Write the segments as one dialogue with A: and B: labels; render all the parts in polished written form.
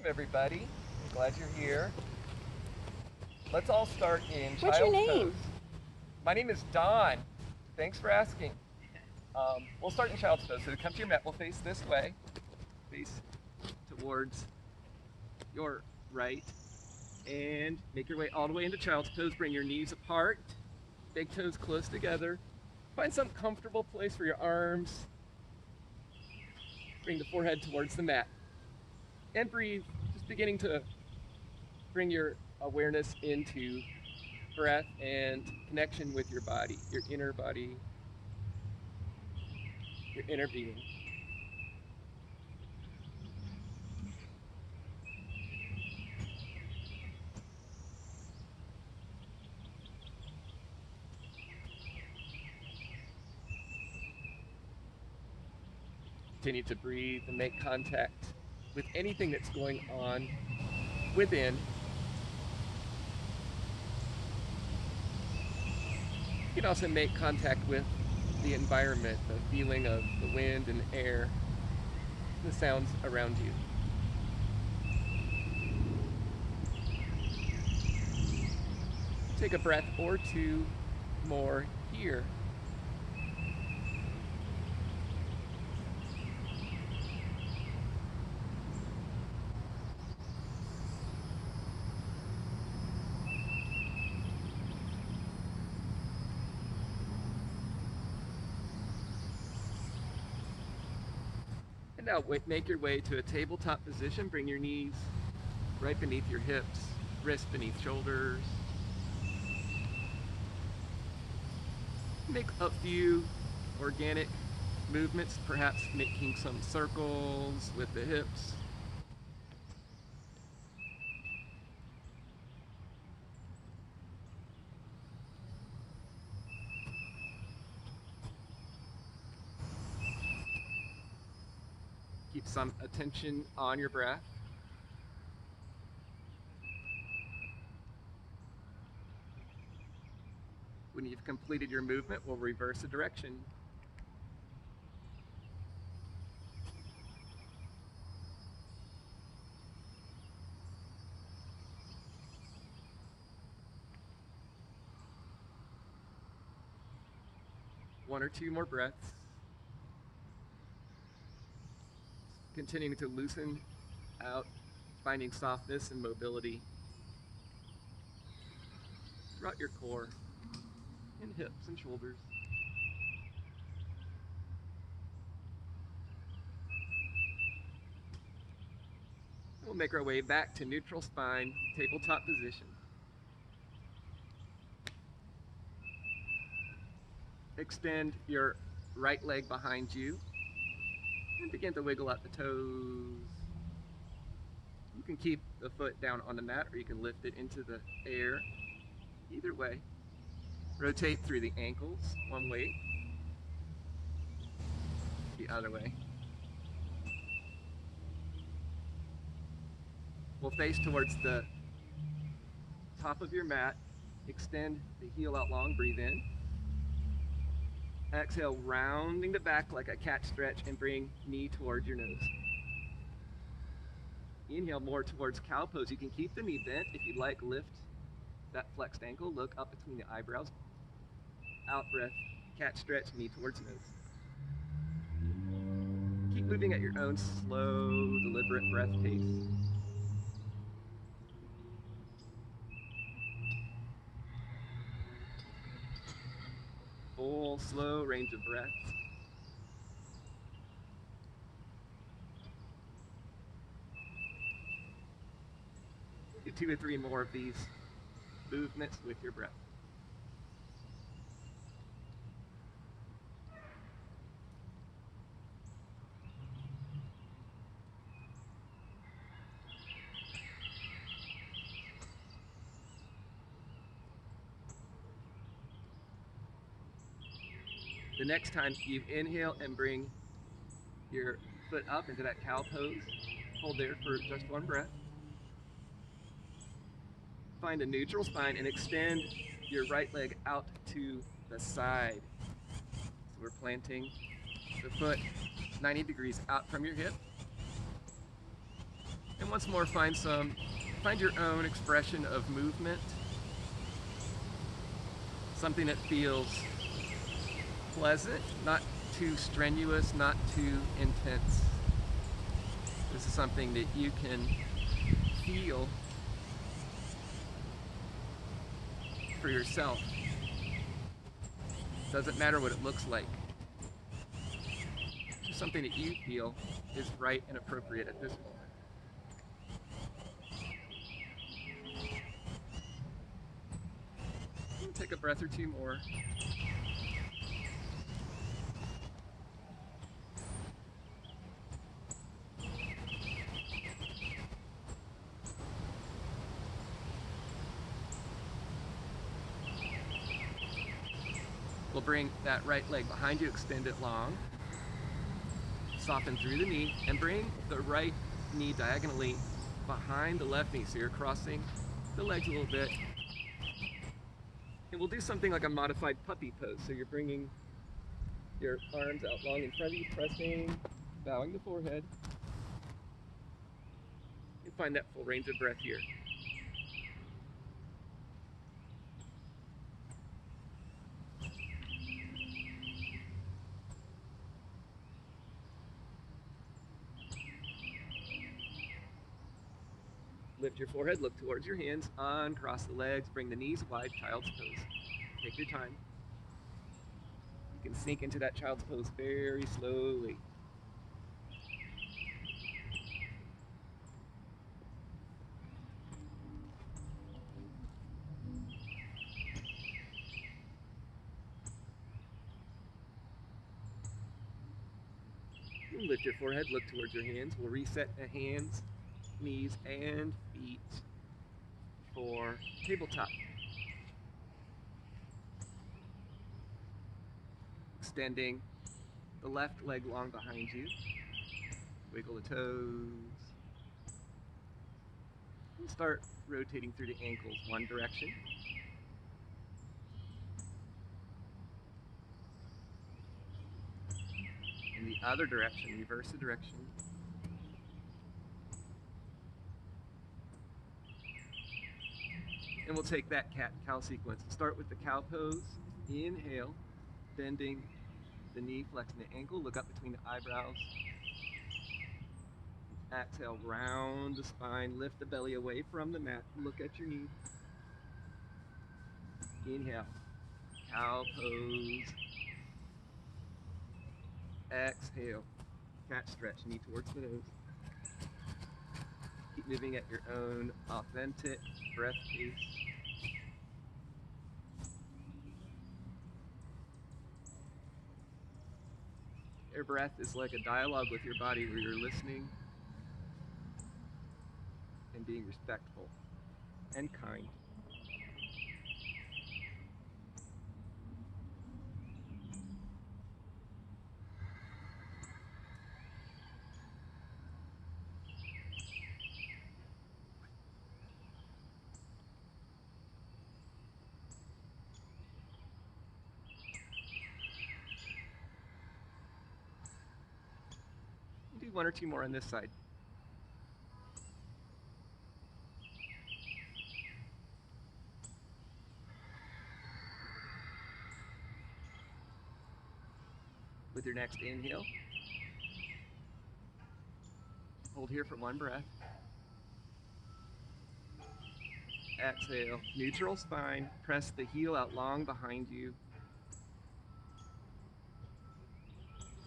A: everybody. I'm glad you're here. Let's all start in
B: What's your
A: child's pose.
B: name?
A: My name is Don. Thanks for asking. We'll start in child's pose. So to come to your mat, we'll face this way, face towards your right, and make your way all the way into child's pose. Bring your knees apart, big toes close together. Find some comfortable place for your arms. Bring the forehead towards the mat. And breathe, just beginning to bring your awareness into breath and connection with your body, your inner body, your inner being. Continue to breathe and make contact with anything that's going on within. You can also make contact with the environment, the feeling of the wind and air, the sounds around you. Take a breath or two more here. And now make your way to a tabletop position. Bring your knees right beneath your hips, wrists beneath shoulders. Make a few organic movements, perhaps making some circles with the hips. Keep some attention on your breath. When you've completed your movement, we'll reverse the direction. One or two more breaths. Continuing to loosen out, finding softness and mobility throughout your core and hips and shoulders. We'll make our way back to neutral spine, tabletop position. Extend your right leg behind you and begin to wiggle out the toes. You can keep the foot down on the mat or you can lift it into the air. Either way. Rotate through the ankles one way, the other way. We'll face towards the top of your mat. Extend the heel out long, breathe in. Exhale, rounding the back like a cat stretch and bring knee towards your nose. Inhale more towards cow pose. You can keep the knee bent. If you'd like, lift that flexed ankle, look up between the eyebrows. Out breath, cat stretch, knee towards nose. Keep moving at your own slow, deliberate breath pace. Full, slow range of breath. Do 2 or 3 more of these movements with your breath. The next time you inhale and bring your foot up into that cow pose, hold there for just one breath. Find a neutral spine and extend your right leg out to the side. So we're planting the foot 90 degrees out from your hip. And once more, find your own expression of movement. Something that feels pleasant, not too strenuous, not too intense. This is something that you can feel for yourself. Doesn't matter what it looks like. It's just something that you feel is right and appropriate at this moment. Take a breath or two more. We'll bring that right leg behind you, extend it long, soften through the knee, and bring the right knee diagonally behind the left knee, so you're crossing the legs a little bit. And we'll do something like a modified puppy pose, so you're bringing your arms out long in front of you, pressing, bowing the forehead. You find that full range of breath here. Lift your forehead, look towards your hands, uncross the legs, bring the knees wide, child's pose. Take your time. You can sink into that child's pose very slowly. Lift your forehead, look towards your hands. We'll reset the hands, knees, and feet for tabletop. Extending the left leg long behind you. Wiggle the toes. And start rotating through the ankles one direction. In the other direction, reverse the direction. And we'll take that cat-cow sequence. Start with the cow pose. Inhale, bending the knee, flexing the ankle. Look up between the eyebrows. Exhale, round the spine. Lift the belly away from the mat. Look at your knee. Inhale, cow pose. Exhale, cat stretch, knee towards the nose. Keep moving at your own authentic breath pace. Your breath is like a dialogue with your body where you're listening and being respectful and kind. Do one or two more on this side. With your next inhale, hold here for one breath. Exhale, neutral spine, press the heel out long behind you.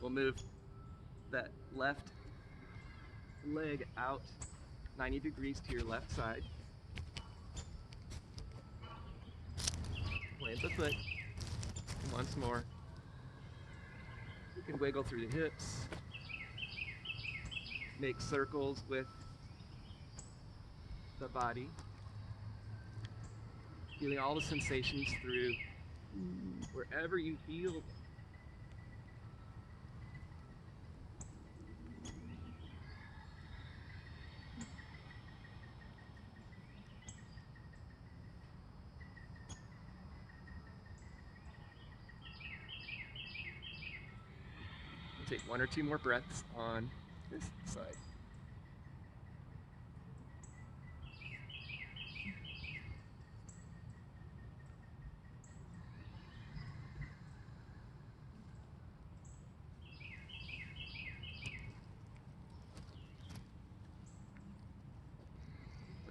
A: We'll move that left leg out 90 degrees to your left side. Plant the foot. And once more. You can wiggle through the hips. Make circles with the body. Feeling all the sensations through wherever you feel. Take one or two more breaths on this side.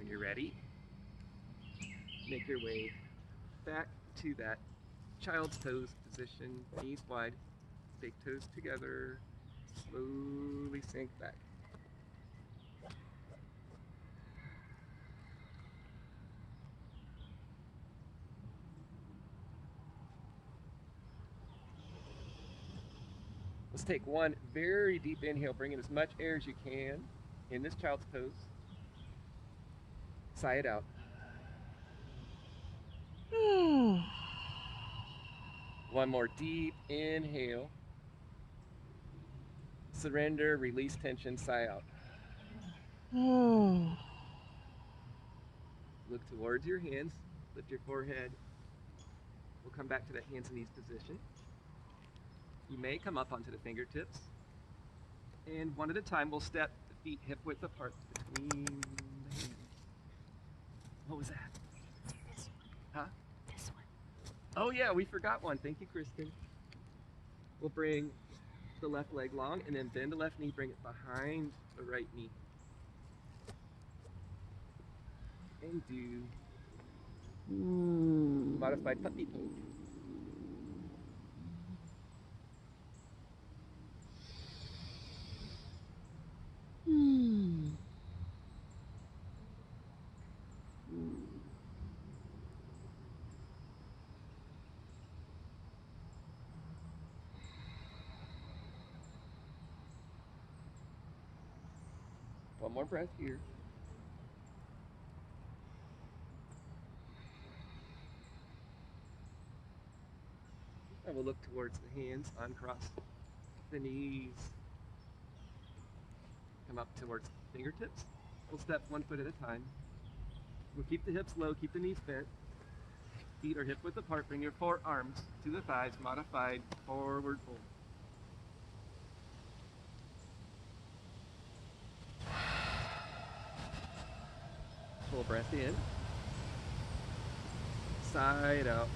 A: you're ready, make your way back to that child's pose position, knees wide, big toes together, slowly sink back. Let's take one very deep inhale, bring in as much air as you can in this child's pose. Sigh it out. One more deep inhale. Surrender, release tension, sigh out. Look towards your hands, lift your forehead. We'll come back to that hands and knees position. You may come up onto the fingertips. And one at a time, we'll step the feet hip width apart between the hands. What was that?
B: This
A: Huh?
B: one. This one.
A: Oh yeah, we forgot one. Thank you, Kristen. We'll bring the left leg long and then bend the left knee, bring it behind the right knee. And do modified puppy pose. One more breath here. And we'll look towards the hands, uncross the knees. Come up towards the fingertips. We'll step one foot at a time. We'll keep the hips low, keep the knees bent. Feet are hip width apart. Bring your forearms to the thighs, modified forward fold. Full breath in. Side out.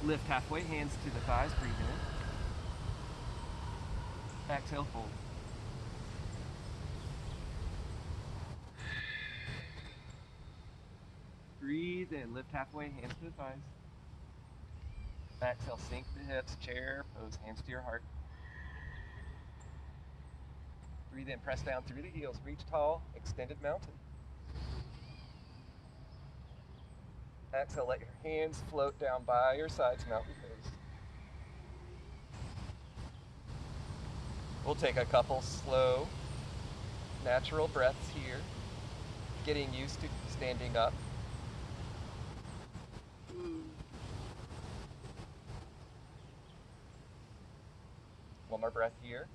A: Lift halfway, hands to the thighs, breathe in. Exhale, fold. Breathe in, lift halfway, hands to the thighs. Exhale, sink the hips, chair pose, hands to your heart. Breathe in, press down through the heels, reach tall, extended mountain. Exhale, let your hands float down by your sides, mountain pose. We'll take a couple slow, natural breaths here, getting used to standing up. One more breath here.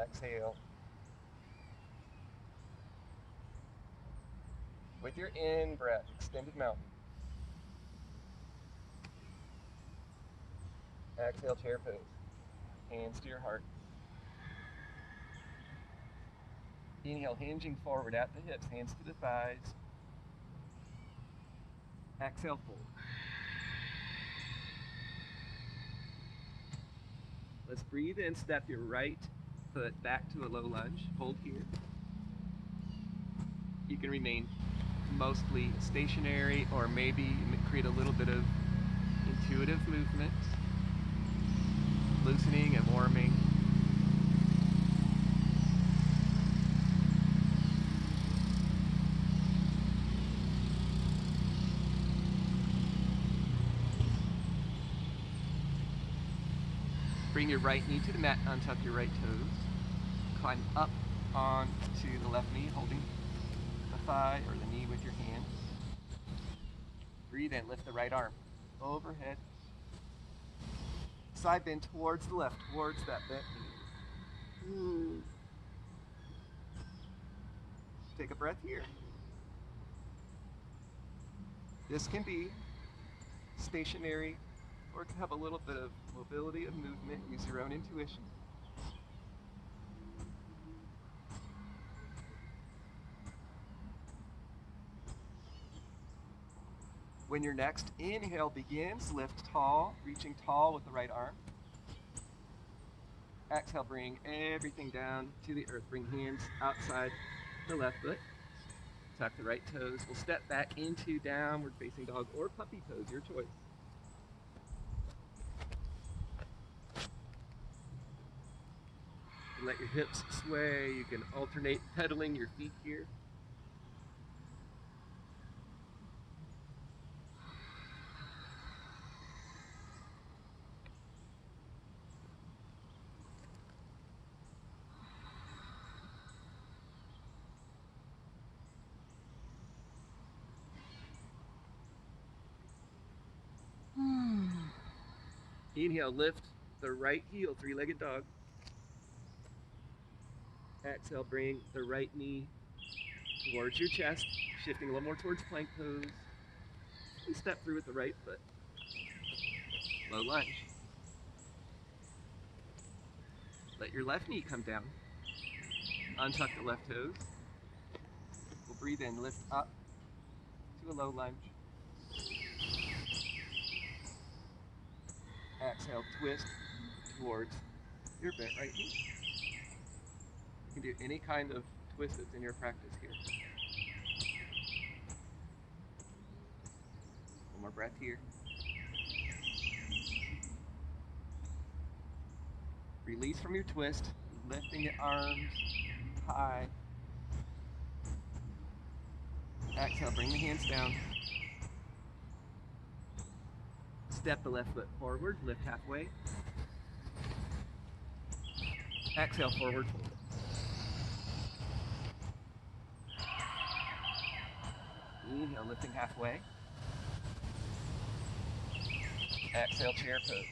A: Exhale. With your in-breath, extended mountain. Exhale, chair pose. Hands to your heart. Inhale, hinging forward at the hips, hands to the thighs. Exhale, fold. Let's breathe in, step your right foot back to a low lunge. Hold here. You can remain mostly stationary or maybe create a little bit of intuitive movement, loosening and warming. Bring your right knee to the mat, untuck your right toes. Climb up onto the left knee, holding the thigh or the knee with your hands. Breathe in, lift the right arm overhead. Side bend towards the left, towards that bent knee. Take a breath here. This can be stationary or it can have a little bit of mobility of movement. Use your own intuition. When your next inhale begins, lift tall, reaching tall with the right arm. Exhale, bring everything down to the earth. Bring hands outside the left foot. Tuck the right toes. We'll step back into downward facing dog or puppy pose, your choice. And let your hips sway. You can alternate pedaling your feet here. Inhale, lift the right heel, three-legged dog. Exhale, bring the right knee towards your chest, shifting a little more towards plank pose. And step through with the right foot. Low lunge. Let your left knee come down. Untuck the left toes. We'll breathe in, lift up to a low lunge. Exhale, twist towards your bent right knee. You can do any kind of twist that's in your practice here. One more breath here. Release from your twist, lifting the arms high. Exhale, bring the hands down. Step the left foot forward, lift halfway. Exhale, forward fold. Inhale, lifting halfway. Exhale, chair pose.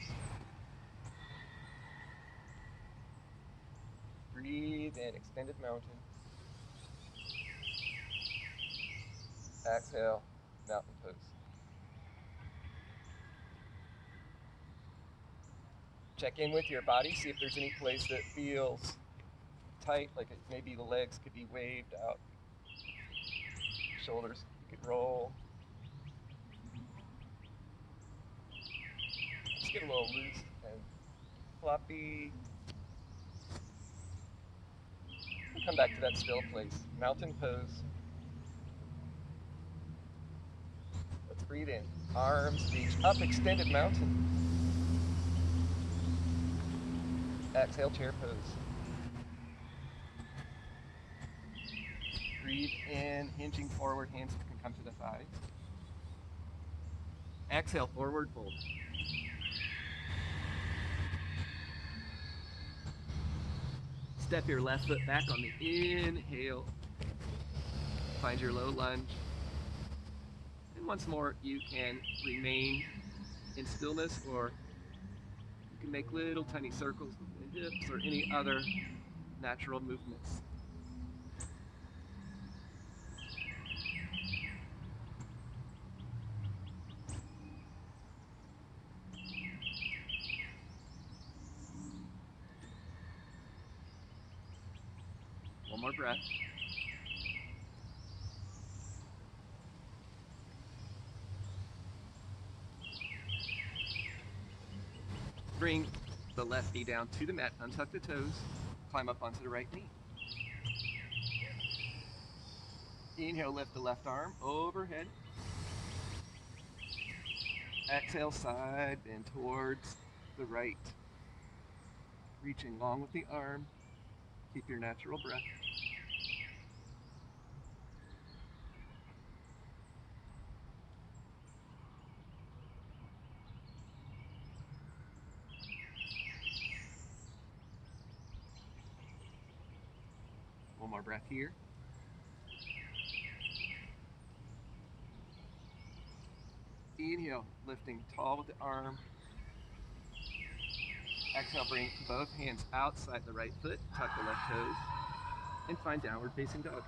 A: Breathe in, extended mountain. Exhale, mountain pose. Check in with your body, see if there's any place that feels tight, like maybe the legs could be waved out. Shoulders could roll. Just get a little loose and floppy. And come back to that still place. Mountain pose. Let's breathe in. Arms reach up, extended mountain. Exhale, chair pose. Breathe in, hinging forward, hands can come to the thighs. Exhale, forward fold. Step your left foot back on the inhale. Find your low lunge. And once more, you can remain in stillness, or you can make little tiny circles with the hips or any other natural movements. One more breath. Bring the left knee down to the mat, untuck the toes, climb up onto the right knee. Inhale, lift the left arm overhead. Exhale, side bend towards the right. Reaching long with the arm. Keep your natural breath. One more breath here. Inhale, lifting tall with the arm. Exhale, bring both hands outside the right foot, tuck the left toes, and find downward facing dog.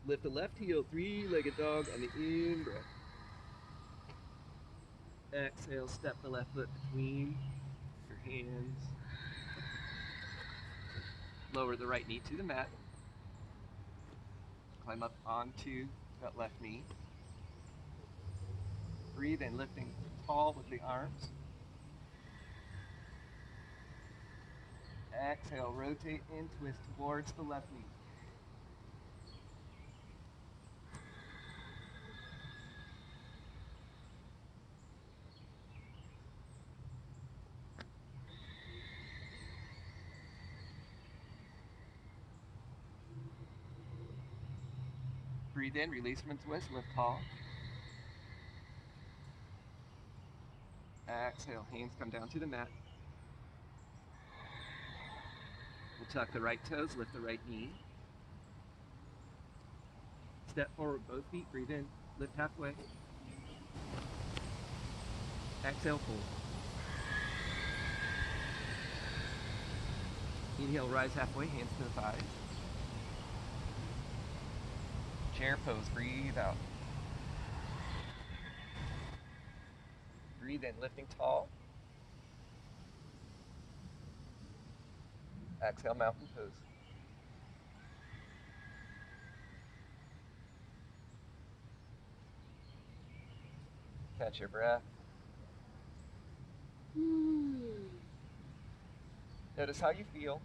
A: Lift the left heel, three-legged dog on the in-breath. Exhale, step the left foot between your hands. Lower the right knee to the mat. Climb up onto that left knee. Breathe in, lifting tall with the arms. Exhale, rotate and twist towards the left knee. Breathe in, release from twist, lift tall. Exhale, hands come down to the mat. We'll tuck the right toes, lift the right knee. Step forward, both feet, breathe in, lift halfway. Exhale, fold. Inhale, rise halfway, hands to the thighs. Chair pose, breathe out. Breathe in, lifting tall. Exhale, mountain pose. Catch your breath. Notice how you feel.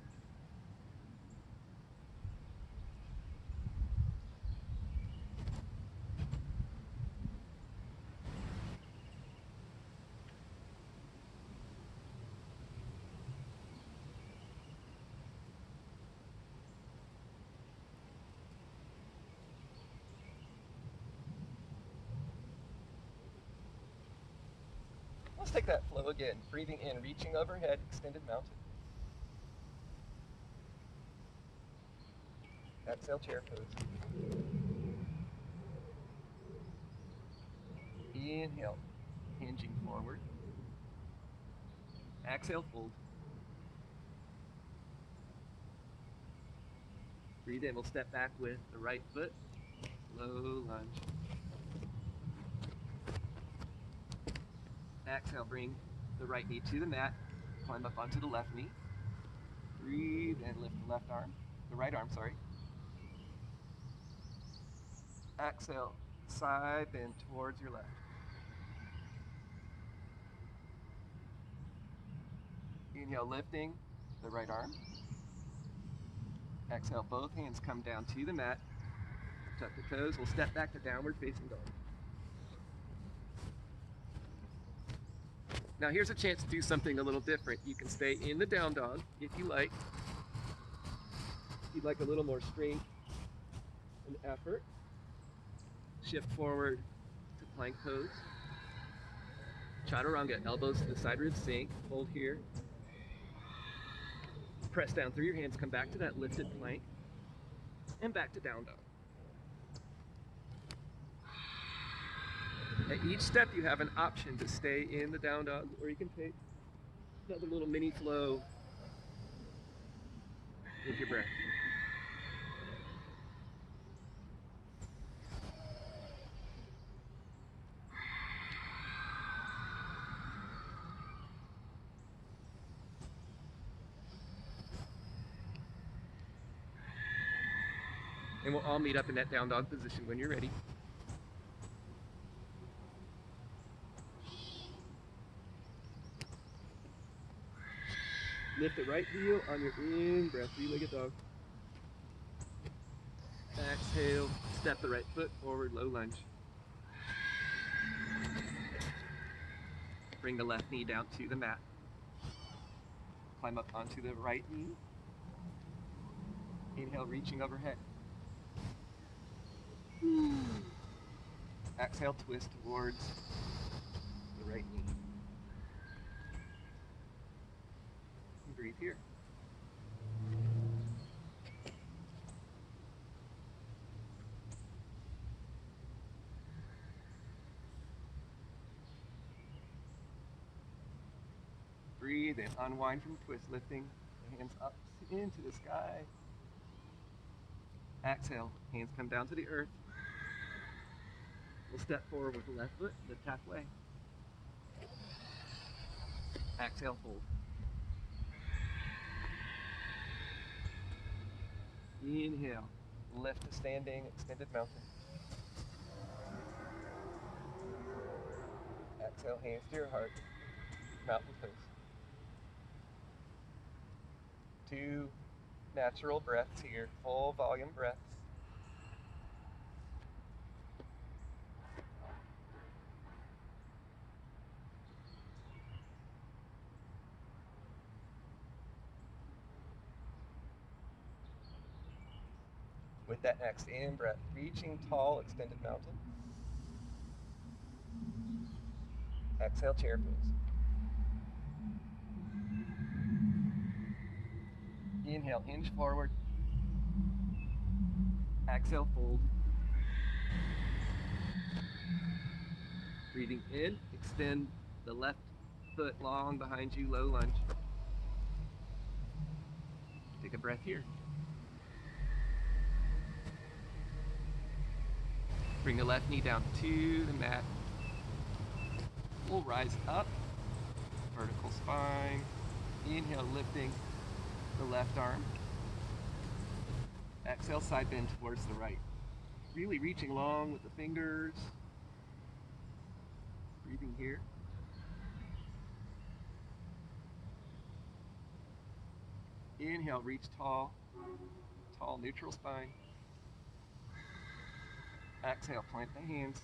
A: Let's take that flow again. Breathing in, reaching overhead, extended mountain. Exhale, chair pose. Inhale, hinging forward. Exhale, fold. Breathe in, we'll step back with the right foot. Low lunge. Exhale, bring the right knee to the mat. Climb up onto the left knee. Breathe and lift the left arm, the right arm, sorry. Exhale, side bend towards your left. Inhale, lifting the right arm. Exhale, both hands come down to the mat. Tuck the toes. We'll step back to downward facing dog. Now here's a chance to do something a little different. You can stay in the down dog if you like. If you'd like a little more strength and effort, shift forward to plank pose. Chaturanga, elbows to the side ribs sink. Hold here. Press down through your hands, come back to that lifted plank, and back to down dog. At each step, you have an option to stay in the down dog, or you can take another little mini flow with your breath. And we'll all meet up in that down dog position when you're ready. Lift the right heel on your in-breath, three-legged dog. Exhale, step the right foot forward, low lunge. Bring the left knee down to the mat. Climb up onto the right knee. Inhale, reaching overhead. Exhale, twist towards the right knee. Breathe here. Breathe and unwind from twist, lifting the hands up into the sky. Exhale, hands come down to the earth. We'll step forward with the left foot, lift halfway. Exhale, fold. Inhale, lift to standing, extended mountain. Exhale, hands to your heart, mountain pose. 2 natural breaths here, full volume breaths. With that next in breath, reaching tall, extended mountain. Exhale, chair pose. Inhale, hinge forward. Exhale, fold. Breathing in, extend the left foot long behind you, low lunge. Take a breath here. Bring the left knee down to the mat. We'll rise up, vertical spine. Inhale, lifting the left arm. Exhale, side bend towards the right. Really reaching long with the fingers. Breathing here. Inhale, reach tall, tall neutral spine. Exhale, plant the hands.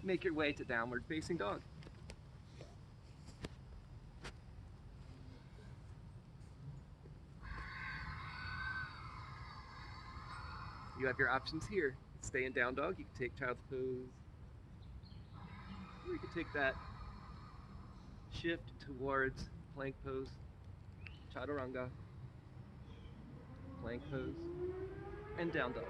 A: Make your way to downward facing dog. You have your options here. Stay in down dog, you can take child's pose. Or you can take that shift towards plank pose, chaturanga, plank pose, and down dog.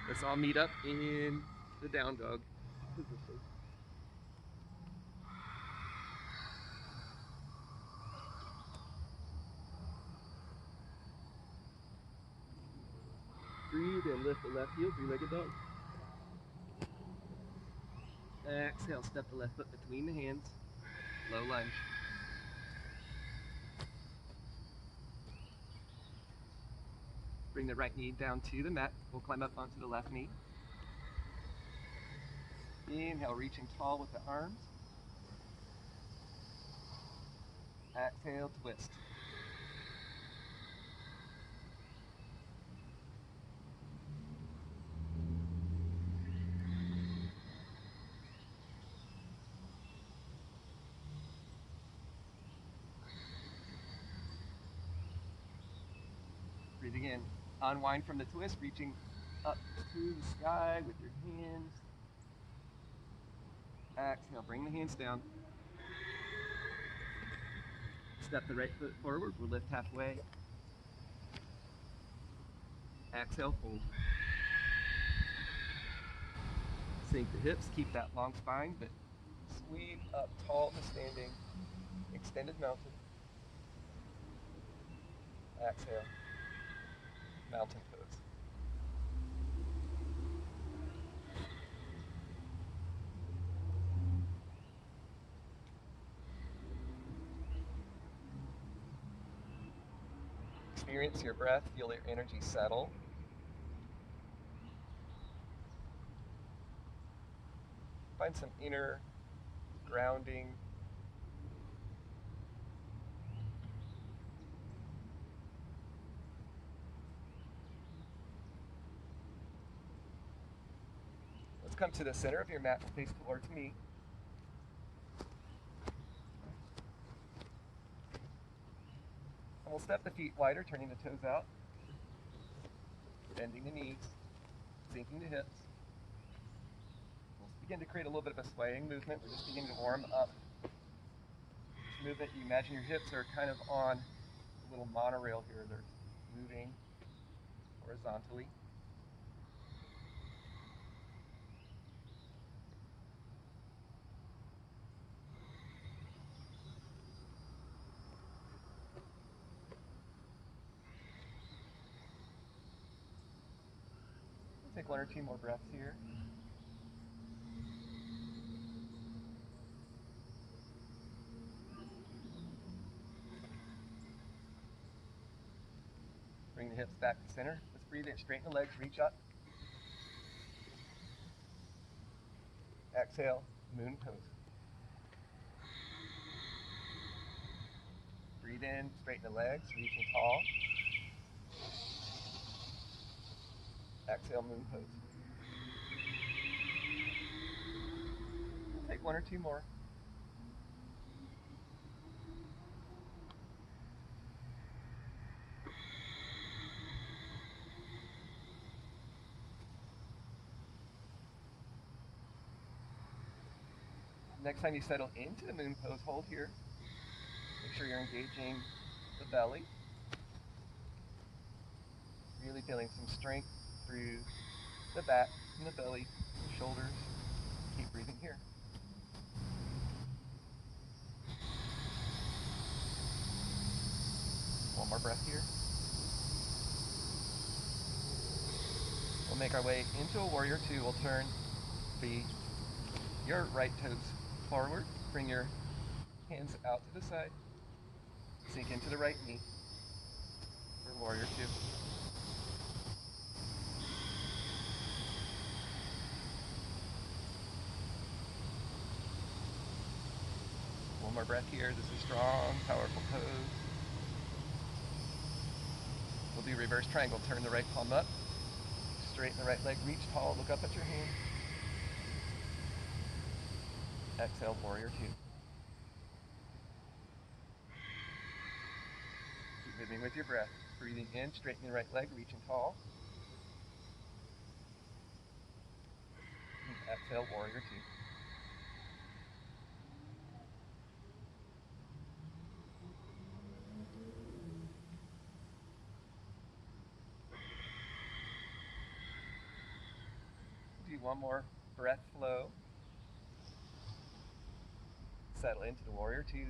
A: Let's all meet up in the down dog position. Breathe and lift the left heel, three-legged dog. Exhale, step the left foot between the hands, low lunge. Bring the right knee down to the mat. We'll climb up onto the left knee. Inhale, reaching tall with the arms. Exhale, twist. Breathing in. Unwind from the twist, reaching up to the sky with your hands. Exhale, bring the hands down. Step the right foot forward, we'll lift halfway. Exhale, fold. Sink the hips, keep that long spine, but sweep up tall to standing, extended mountain. Exhale, mountain pose. Experience your breath, feel your energy settle. Find some inner grounding. Let's come to the center of your mat and face towards me. we'll step the feet wider, turning the toes out, bending the knees, sinking the hips. We'll begin to create a little bit of a swaying movement. We're just beginning to warm up. This movement, you imagine your hips are kind of on a little monorail here. They're moving horizontally. Take one or two more breaths here. Bring the hips back to center. Let's breathe in, straighten the legs, reach up. Exhale, moon pose. Breathe in, straighten the legs, reaching tall. Exhale, moon pose. We'll take one or two more. Next time you settle into the moon pose, hold here. Make sure you're engaging the belly. Really feeling some strength through the back and the belly, shoulders. Keep breathing here. One more breath here. We'll make our way into a warrior two. We'll turn your right toes forward. Bring your hands out to the side. Sink into the right knee for warrior two. One more breath here. This is strong, powerful pose. We'll do reverse triangle. Turn the right palm up. Straighten the right leg. Reach tall. Look up at your hand. Exhale, warrior two. Keep moving with your breath. Breathing in, straighten the right leg, reaching tall. And exhale, warrior two. Do one more breath flow. Settle into the warrior two.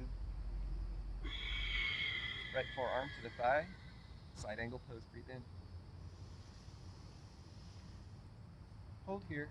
A: Right forearm to the thigh. Side angle pose, breathe in. Hold here.